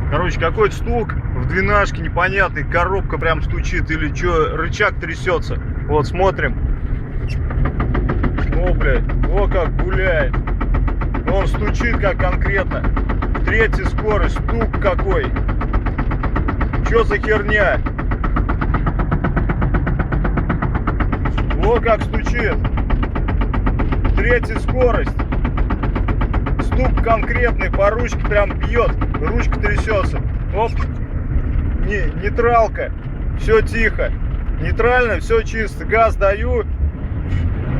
Короче, какой-то стук в двенашке непонятный, коробка прям стучит или что, рычаг трясется. Вот, смотрим. О, блядь, о, как гуляет. Он стучит как конкретно. Третья скорость, стук какой. Что за херня? О, как стучит. Третья скорость. Стук конкретный, по ручке прям бьет. Ручка трясется. Оп. Нейтралка. Все тихо. Нейтрально, все чисто. Газ даю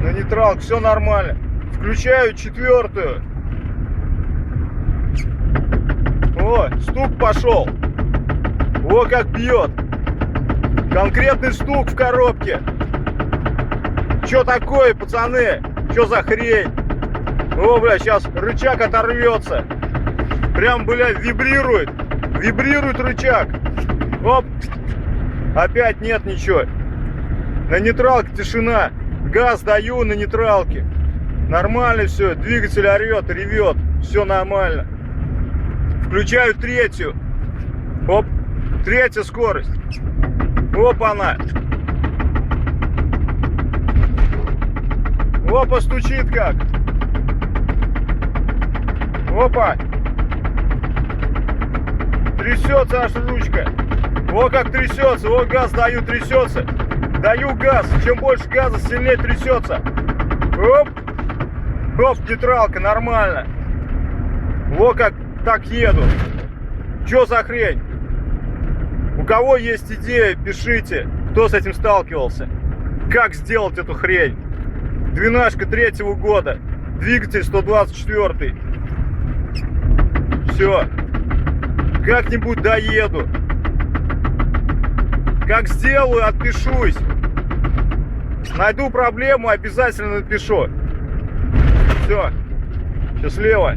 на нейтралку, все нормально. Включаю четвертую. О, стук пошел. О, как бьет. Конкретный стук в коробке. Что такое, пацаны? Что за хрень? О, бля, сейчас рычаг оторвется. Прям, бля, вибрирует. Вибрирует рычаг. Оп. Опять нет ничего. На нейтралке тишина. Газ даю на нейтралке. Нормально все. Двигатель орет, ревет. Все нормально. Включаю третью. Оп. Третья скорость. Оп, она. Опа, стучит как. Опа. Трясется аж ручка. О, как трясется. О, газ даю, трясется. Даю газ. Чем больше газа, сильнее трясется. Оп. Оп, нейтралка, нормально. Во как так еду. Что за хрень? У кого есть идея, пишите, кто с этим сталкивался. Как сделать эту хрень? Двенашка 3-го года. Двигатель 124. Все. Как-нибудь доеду. Как сделаю, отпишусь. Найду проблему, обязательно напишу. Все. Счастливо.